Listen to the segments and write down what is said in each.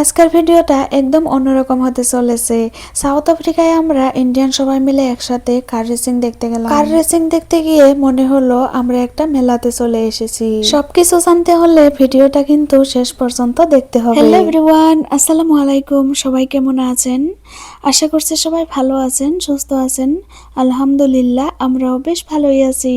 আজকের ভিডিওটা একদম অন্যরকম হতে চলেছে। সাউথ আফ্রিকায় আমরা ইন্ডিয়ান সবাই মিলে একসাথে কার রেসিং দেখতে গেলাম। কার রেসিং দেখতে গিয়ে মনে হলো আমরা একটা মেলাতে চলে এসেছি। সবকিছু জানতে হলে ভিডিওটা কিন্তু শেষ পর্যন্ত দেখতে হবে। হ্যালো এভরিওয়ান, আসসালামু আলাইকুম। সবাই কেমন আছেন? আশা করছি সবাই ভালো আছেন, সুস্থ আছেন। আলহামদুলিল্লাহ, আমরাও বেশ ভালোই আছি।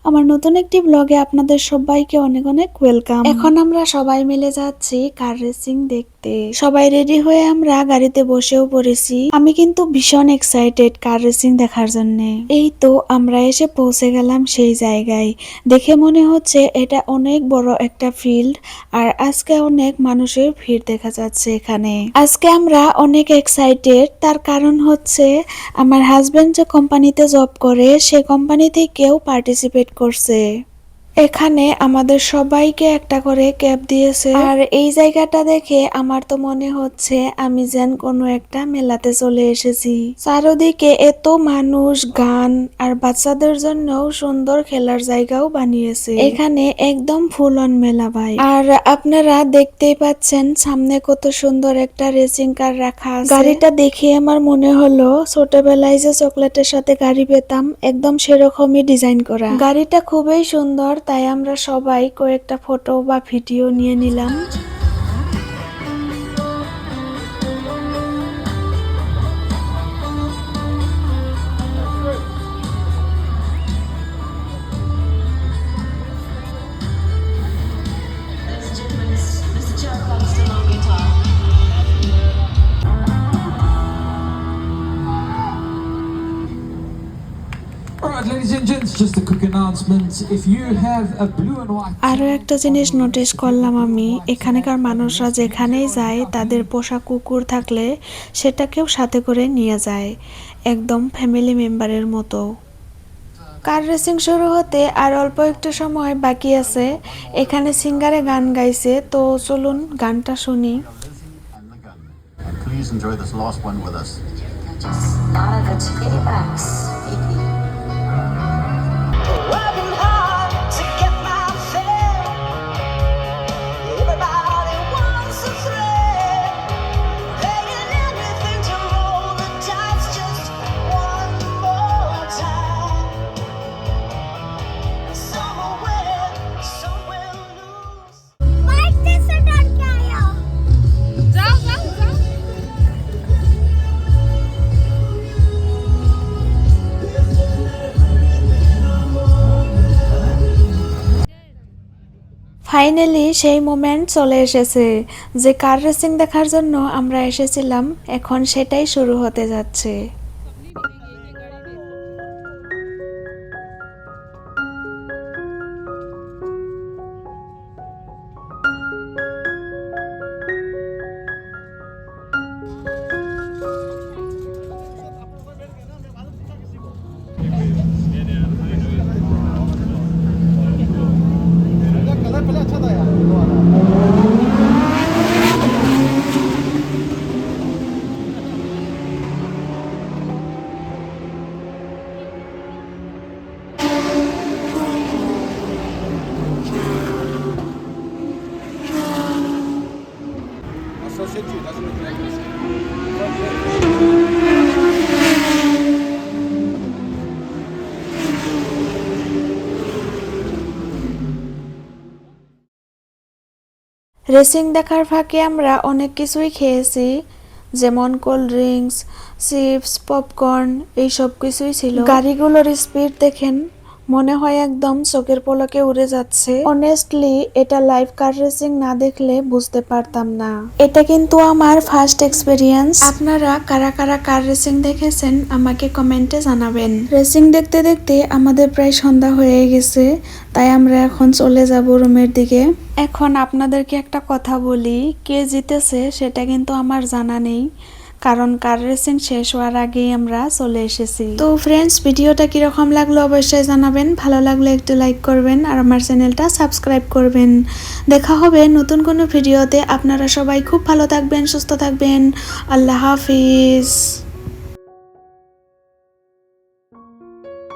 আমার নতুন একটি ব্লগে আপনাদের সবাইকে অনেক অনেক ওয়েলকাম। এখন আমরা সবাই মিলে যাচ্ছি কার রেসিং দেখতে। সবাই রেডি হয়ে আমরা গাড়িতে বসেও পড়েছি। আমি কিন্তু ভীষণ এক্সাইটেড কার রেসিং দেখার জন্য। এই তো আমরা এসে পৌঁছে গেলাম সেই জায়গায়। দেখে মনে হচ্ছে এটা অনেক বড় একটা ফিল্ড, আর আজকে অনেক মানুষের ভিড় দেখা যাচ্ছে এখানে। আজকে আমরা অনেক এক্সাইটেড, তার কারণ হচ্ছে আমার হাজবেন্ড যে কোম্পানিতে জব করে সে কোম্পানি থেকেও পার্টিসিপেট করছে। এখানে আমাদের সবাইকে একটা করে ক্যাপ দিয়েছে, আর এই জায়গাটা দেখে আমার তো মনে হচ্ছে আমি যেন কোনো একটা মেলাতে চলে এসেছি। চারদিকে এত মানুষ, গান, আর বাচ্চাদের জন্যও সুন্দর খেলার জায়গাও বানিয়েছে। এখানে একদম ফুল অন মেলা ভাই। আর আপনারা দেখতেই পাচ্ছেন সামনে কত সুন্দর একটা রেসিং কার রাখা আছে। গাড়িটা দেখে আমার মনে হলো ছোটবেলায় যে চকলেটের সাথে গাড়ি পেতাম একদম সেরকমই ডিজাইন করা। গাড়িটা খুবই সুন্দর, তাই আমরা সবাই কয়েকটা ফটো বা ভিডিও নিয়ে নিলাম। আরো একটা জিনিস নোটিস করলাম আমি, এখানকার মানুষরা যেখানেই যায় তাদের পোষা কুকুর থাকলে সেটাকেও সাথে করে নিয়ে যায়, একদম ফ্যামিলি মেম্বারের মতো। কার রেসিং শুরু হতে আর অল্প একটু সময় বাকি আছে। এখানে সিঙ্গারে গান গাইছে, তো চলুন গানটা শুনি। Please enjoy this last one with us. Finally সেই মোমেন্ট চলে এসেছে যে কার রেসিং দেখার জন্য আমরা এসেছিলাম, এখন সেটাই শুরু হতে যাচ্ছে। রেসিং দেখার ফাঁকে আমরা অনেক কিছুই খেয়েছি, যেমন কোল্ড ড্রিঙ্কস, চিপস, পপকর্ন, এই সব কিছুই ছিল। গাড়িগুলোর স্পিড দেখেন, মনে হয় একদম চোখের পলকে উড়ে যাচ্ছে। অনেস্টলি এটা লাইভ কার রেসিং না দেখলে বুঝতে পারতাম না। এটা কিন্তু আমার ফার্স্ট এক্সপেরিয়েন্স। আপনারা কারা কারা কার রেসিং দেখেছেন আমাকে কমেন্টে জানাবেন। রেসিং দেখতে দেখতে আমাদের প্রায় সন্ধ্যা হয়ে গেছে, তাই আমরা এখন চলে যাব রুমের দিকে। এখন আপনাদেরকে একটা কথা বলি, কে জিতেছে সেটা কিন্তু আমার জানা নেই, কারণ কার রেসিং শেষ হওয়ার আগেই আমরা চলে এসেছি। তো ফ্রেন্ডস, ভিডিওটা কিরকম লাগলো অবশ্যই জানাবেন। ভালো লাগলে একটু লাইক করবেন আর আমার চ্যানেলটা সাবস্ক্রাইব করবেন। দেখা হবে নতুন কোনো ভিডিওতে। আপনারা সবাই খুব ভালো থাকবেন, সুস্থ থাকবেন। আল্লাহ হাফিজ।